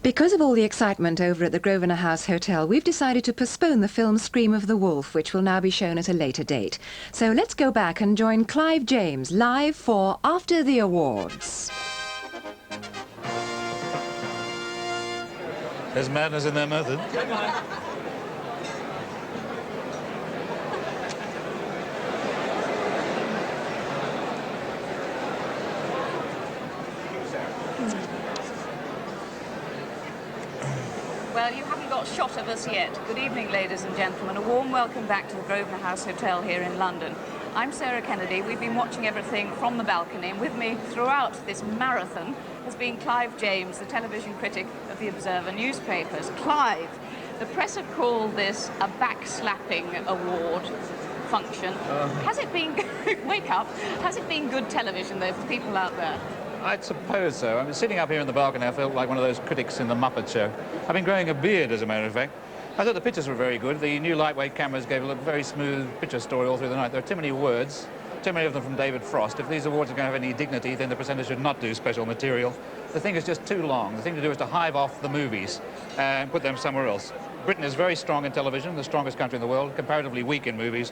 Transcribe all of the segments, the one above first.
Because of all the excitement over at the Grosvenor House Hotel, we've decided to postpone the film Scream of the Wolf, which will now be shown at a later date. So let's go back and join Clive James live for After the Awards. There's madness in their method. Well, you haven't got a shot of us yet. Good evening, ladies and gentlemen. A warm welcome back to the Grosvenor House Hotel here in London. I'm Sarah Kennedy. We've been watching everything from the balcony, and with me throughout this marathon has been Clive James, the television critic of the Observer newspapers. Clive, the press have called this a backslapping award function. Has it been, wake up, has it been good television, though, for people out there? I'd suppose so. I mean, sitting up here in the balcony, I felt like one of those critics in the Muppet Show. I've been growing a beard, as a matter of fact. I thought the pictures were very good. The new lightweight cameras gave a very smooth picture story all through the night. There are too many words, too many of them from David Frost. If these awards are going to have any dignity, then the presenter should not do special material. The thing is just too long. The thing to do is to hive off the movies and put them somewhere else. Britain is very strong in television, the strongest country in the world, comparatively weak in movies.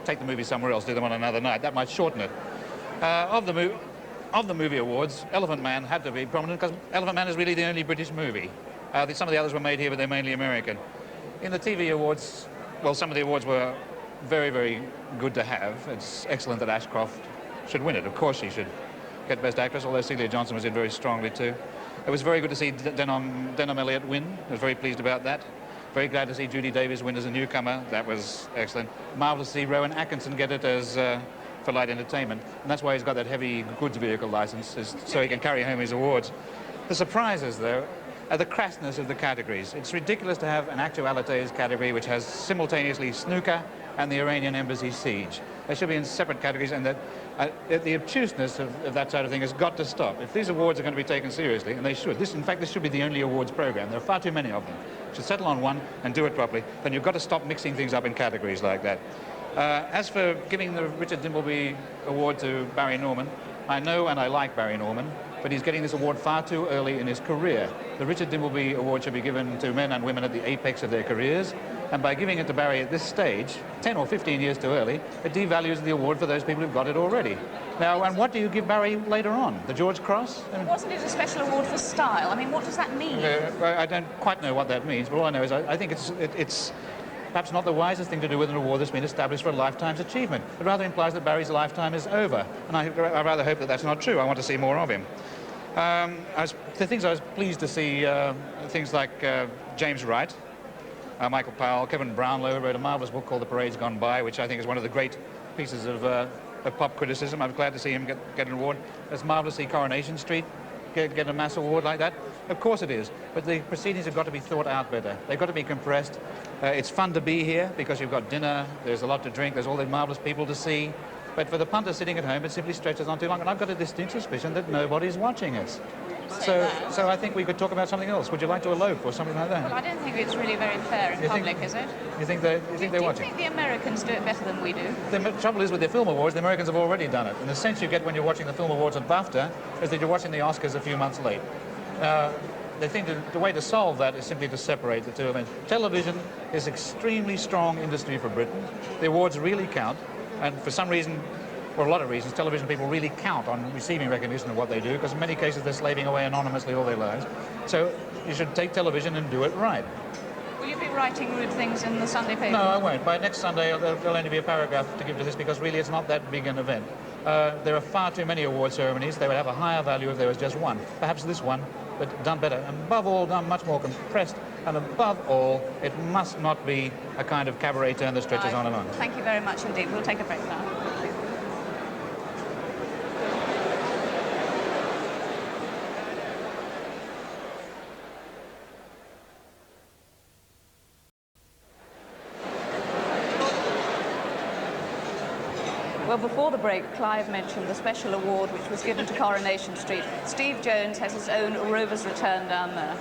Take the movies somewhere else, do them on another night. That might shorten it. Of the movie awards, Elephant Man had to be prominent because Elephant Man is really the only British movie. Some of the others were made here, but they're mainly American. In the TV awards, well, some of the awards were very, very good to have. It's excellent that Ashcroft should win it. Of course she should get Best Actress, although Celia Johnson was in very strongly too. It was very good to see Denham Elliott win. I was very pleased about that. Very glad to see Judy Davis win as a newcomer. That was excellent. Marvellous to see Rowan Atkinson get it as for light entertainment, and that's why he's got that heavy goods vehicle license, so he can carry home his awards. The surprises, though, are the crassness of the categories. It's ridiculous to have an actualities category which has simultaneously snooker and the Iranian embassy siege. They should be in separate categories, and that the obtuseness of that sort of thing has got to stop. If these awards are going to be taken seriously, and they should, in fact, this should be the only awards program. There are far too many of them. You should settle on one and do it properly. Then you've got to stop mixing things up in categories like that. As for giving the Richard Dimbleby Award to Barry Norman, I know and I like Barry Norman, but he's getting this award far too early in his career. The Richard Dimbleby Award should be given to men and women at the apex of their careers, and by giving it to Barry at this stage, 10 or 15 years too early, it devalues the award for those people who've got it already. Now, and what do you give Barry later on? The George Cross? Wasn't it a special award for style? I mean, what does that mean? I don't quite know what that means, but all I know is I think it's perhaps not the wisest thing to do with an award that's been established for a lifetime's achievement. It rather implies that Barry's lifetime is over, and I rather hope that that's not true. I want to see more of him. The things I was pleased to see, things like James Wright, Michael Powell, Kevin Brownlow wrote a marvellous book called The Parade's Gone By, which I think is one of the great pieces of pop criticism. I'm glad to see him get an award. It's marvellous to see Coronation Street get a mass award like that. Of course it is, but the proceedings have got to be thought out better. They've got to be compressed. It's fun to be here because you've got dinner, there's a lot to drink, there's all these marvellous people to see. But for the punter sitting at home, it simply stretches on too long, and I've got a distinct suspicion that nobody's watching us. So I think we could talk about something else. Would you like to elope or something like that? Well, I don't think it's really very fair in public, is it? You think they're watching? Do you think the Americans do it better than we do? The trouble is with the film awards, the Americans have already done it. And the sense you get when you're watching the film awards at Bafta is that you're watching the Oscars a few months late. The way to solve that is simply to separate the two events. Television is an extremely strong industry for Britain. The awards really count, and for some reason, for a lot of reasons, television people really count on receiving recognition of what they do, because in many cases they're slaving away anonymously all their lives. So you should take television and do it right. Will you be writing rude things in the Sunday paper? No, I won't. By next Sunday there'll only be a paragraph to give to this, because really it's not that big an event. There are far too many award ceremonies. They would have a higher value if there was just one. Perhaps this one, but done better. And above all, done much more compressed. And above all, it must not be a kind of cabaret turn that stretches on and on. Thank you very much indeed. We'll take a break now. Well, before the break, Clive mentioned the special award which was given to Coronation Street. Steve Jones has his own Rover's Return down there.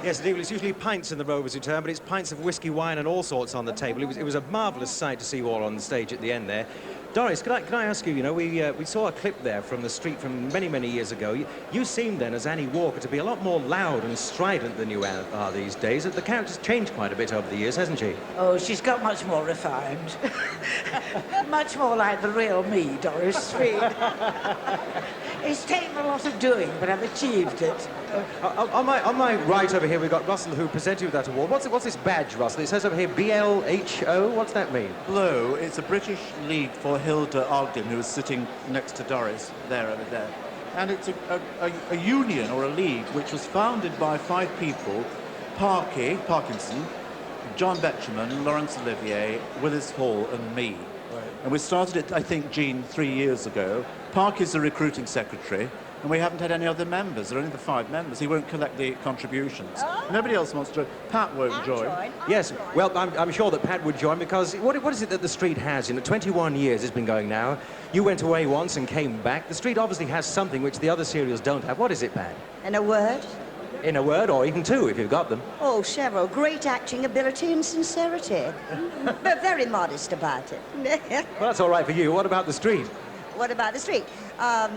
Yes, indeed. Well, it's usually pints in the Rover's Return, but it's pints of whiskey, wine and all sorts on the table. It was a marvellous sight to see you all on the stage at the end there. Doris, can I ask you, you know, we saw a clip there from the street from many, many years ago. You seemed then, as Annie Walker, to be a lot more loud and strident than you are these days. The character's changed quite a bit over the years, hasn't she? Oh, she's got much more refined. Much more like the real me, Doris Street. It's taken a lot of doing, but I've achieved it. On my right over here, we've got Russell, who presented with that award. What's this badge, Russell? It says over here, BLHO. What's that mean? Hello, it's a British League for Hilda Ogden, who is sitting next to Doris, over there. And it's a union, or a league, which was founded by 5 people: Parkinson, John Betjeman, Laurence Olivier, Willis Hall, and me. Right. And we started it, I think, Jean, 3 years ago. Park is the recruiting secretary, and we haven't had any other members. There are only the 5 members. He won't collect the contributions. Oh. Nobody else wants to. Pat won't join. Yes, well, I'm sure that Pat would join, because what is it that the street has? You know, 21 years it's been going now. You went away once and came back. The street obviously has something which the other serials don't have. What is it, Pat? In a word? In a word, or even 2, if you've got them. Oh, Cheryl, great acting ability and sincerity. But very modest about it. Well, that's all right for you. What about the street? What about the street? I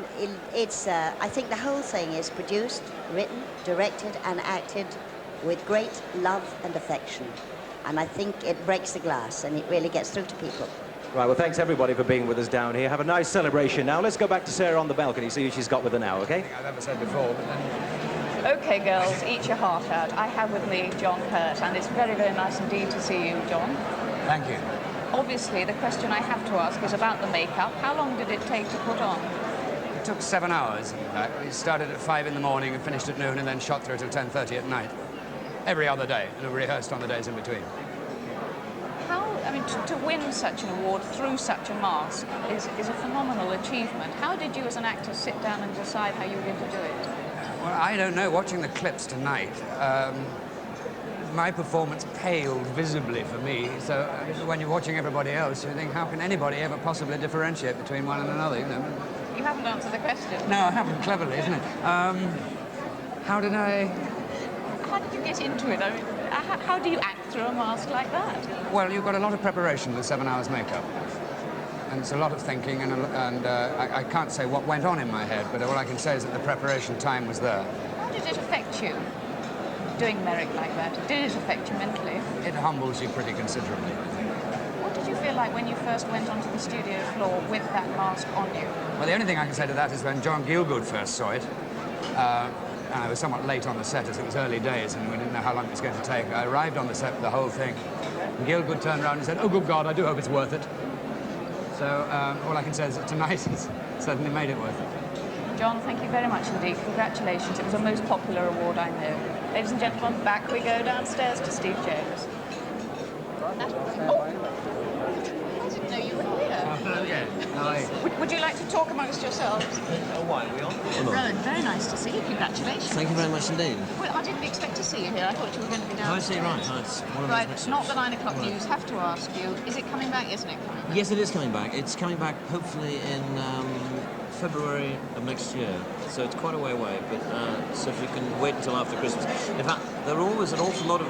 think the whole thing is produced, written, directed and acted with great love and affection. And I think it breaks the glass and it really gets through to people. Right, well, thanks everybody for being with us down here. Have a nice celebration now. Let's go back to Sarah on the balcony, see who she's got with her now, OK? I've never said before, but then... OK, girls, eat your heart out. I have with me John Hurt, and it's very, very nice indeed to see you, John. Thank you. Obviously, the question I have to ask is about the makeup. How long did it take to put on? It took 7 hours, in fact. We started at 5 in the morning and finished at noon and then shot through till 10:30 at night. Every other day, and rehearsed on the days in between. I mean, to win such an award through such a mask is a phenomenal achievement. How did you as an actor sit down and decide how you were going to do it? Well, I don't know. Watching the clips tonight, my performance paled visibly for me. So when you're watching everybody else, you think, how can anybody ever possibly differentiate between one and another, you know? You haven't answered the question. No, I haven't, cleverly, isn't it? How did you get into it? I mean, how do you act through a mask like that? Well, you've got a lot of preparation with 7 hours makeup. And it's a lot of thinking, and I can't say what went on in my head, but all I can say is that the preparation time was there. How did it affect you, doing Merrick like that? Did it affect you mentally? It humbles you pretty considerably. What did you feel like when you first went onto the studio floor with that mask on you? Well, the only thing I can say to that is when John Gielgud first saw it, and I was somewhat late on the set, as it was early days, and we didn't know how long it was going to take. I arrived on the set with the whole thing, and Gielgud turned around and said, "Oh, good God, I do hope it's worth it." So all I can say is that tonight has certainly made it worth it. John, thank you very much indeed. Congratulations. It was the most popular award I know. Ladies and gentlemen, back we go downstairs to Steve James. Oh, I didn't know you were here. Would you like to talk amongst yourselves? Why are we on? Rowan, very nice to see you. Congratulations. Thank you very much indeed. Well, I didn't expect to see you here. I thought you were going to be Oh, I downstairs. see, right. No, it's one of Right, those not the 9 o'clock Right. news. Have to ask you, is it coming back? Isn't it coming back? Yes, it is coming back. It's coming back hopefully in February of next year. So it's quite a way away, but so if you can wait until after Christmas. In fact, there are always an awful lot of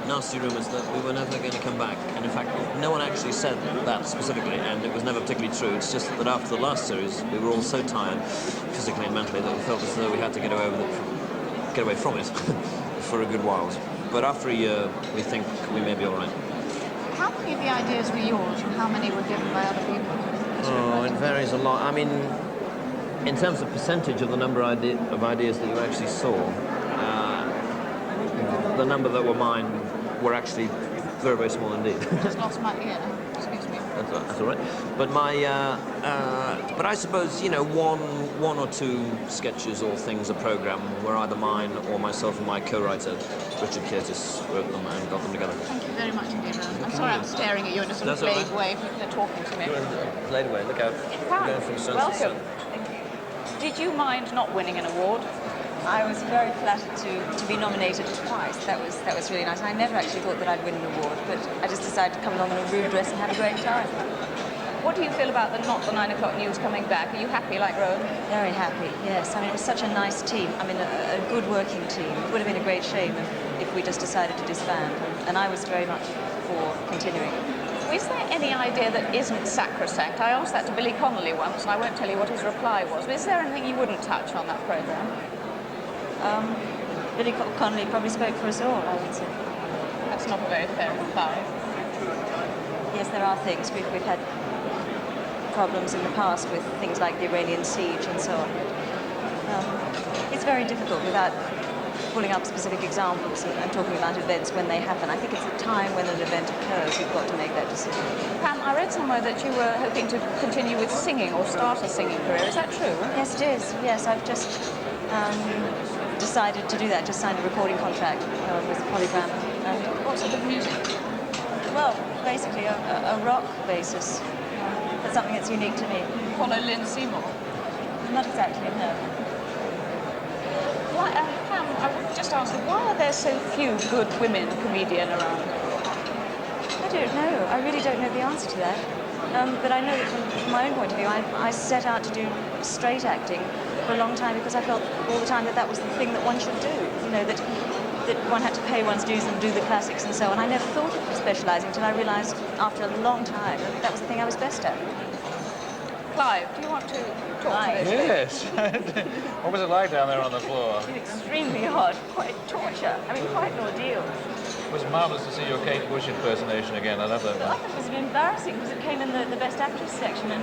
nasty rumours that we were never going to come back. And in fact, no one actually said that specifically, and it was never particularly true. It's just that after the last series, we were all so tired, physically and mentally, that we felt as though we had to get away from it for a good while. But after a year, we think we may be all right. How many of the ideas were yours and how many were given by other people? Oh, it varies a lot. I mean, in terms of percentage of the number of ideas that you actually saw, the number that were mine were actually very, very small indeed. Just lost my ear. Excuse me. That's all right. But but I suppose, you know, one or two sketches or things a programme were either mine or myself and my co-writer Richard Curtis wrote them and got them together. Thank you very much indeed, Rowan. I'm sorry I'm staring at you in a sort of That's all vague right. way. People are talking to me. Played away. Look out. Hi. Going from sun to Welcome. sun. Thank you. Did you mind not winning an award? I was very flattered to be nominated twice. That was really nice. I never actually thought that I'd win an award, but I just decided to come along in a rude dress and have a great time. What do you feel about not the 9 o'clock news coming back? Are you happy like Rowan? Very happy, yes. I mean, it was such a nice team. I mean, a good working team. It would have been a great shame if we just decided to disband. And I was very much for continuing. Is there any idea that isn't sacrosanct? I asked that to Billy Connolly once, and I won't tell you what his reply was. But is there anything you wouldn't touch on that programme? Billy Connolly probably spoke for us all, I would say. That's not a very fair reply. Yes, there are things. We've had problems in the past with things like the Iranian siege and so on. It's very difficult without pulling up specific examples and talking about events when they happen. I think it's the time when an event occurs you've got to make that decision. Pam, I read somewhere that you were hoping to continue with singing or start a singing career. Is that true? Yes, it is. Yes, I've just decided to do that. Just signed a recording contract with Polygram. And what sort of music? Well, basically a rock basis. That's something that's unique to me. Follow Lynn Seymour? Not exactly, no. Why, Pam, I would just ask you, why are there so few good women comedian around? I don't know. I really don't know the answer to that. But I know that from my own point of view, I set out to do straight acting for a long time because I felt all the time that that was the thing that one should do. You know, that one had to pay one's dues and do the classics and so on. I never thought of specialising until I realised after a long time that that was the thing I was best at. Clive, do you want to talk to Yes. this? What was it like down there on the floor? Extremely hard, quite torture. I mean, quite an ordeal. It was marvellous to see your Kate Bush impersonation again. I love that I one. thought it was a bit embarrassing because it came in the Best Actress section. And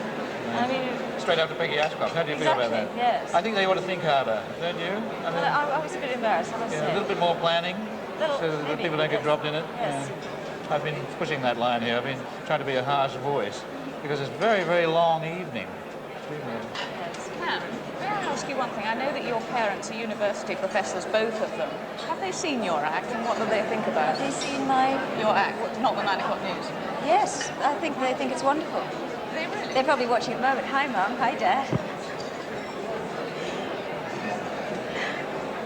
I mean, Straight after Peggy Ashcroft. How do you feel about that? Yes. I think they ought to think harder, don't you? I mean, I was a bit embarrassed, I must say. a little bit more planning so that maybe, people don't get yes. dropped in it. Yes. Yeah. I've been pushing that line here. I've been trying to be a harsh voice because it's a very, very long evening. Pam, may I ask you one thing? I know that your parents are university professors, both of them. Have they seen your act and what do they think about Have it? they seen my... Your act, not the 9 o'clock news. Yes, I think they think it's wonderful. They really? They're probably watching at the moment. Hi, Mum. Hi, Dad.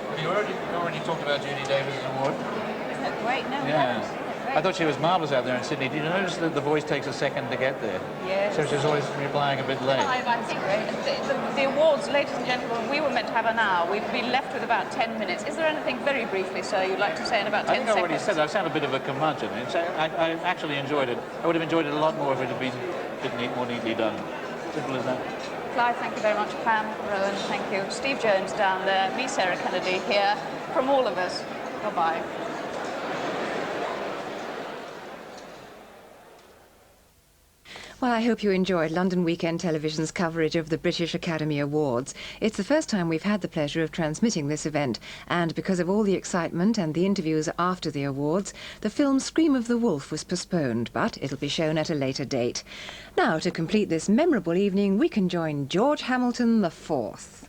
Have you already talked about Judy Davis's award? Isn't that great? No, we Yeah. haven't. I thought she was marvellous out there in Sydney. Did you notice that the voice takes a second to get there? Yes. So she's always replying a bit late. I think the awards, ladies and gentlemen, we were meant to have an hour. We've been left with about 10 minutes. Is there anything very briefly, sir, you'd like to say in about 10 I think I already seconds? said I sound a bit of a curmudgeon. I actually enjoyed it. I would have enjoyed it a lot more if it had been a bit more neatly done. Simple as that. Clive, thank you very much. Pam, Rowan, thank you. Steve Jones down there, me, Sarah Kennedy, here. From all of us, bye-bye. Well, I hope you enjoyed London Weekend Television's coverage of the British Academy Awards. It's the first time we've had the pleasure of transmitting this event, and because of all the excitement and the interviews after the awards, the film Scream of the Wolf was postponed, but it'll be shown at a later date. Now, to complete this memorable evening, we can join George Hamilton IV.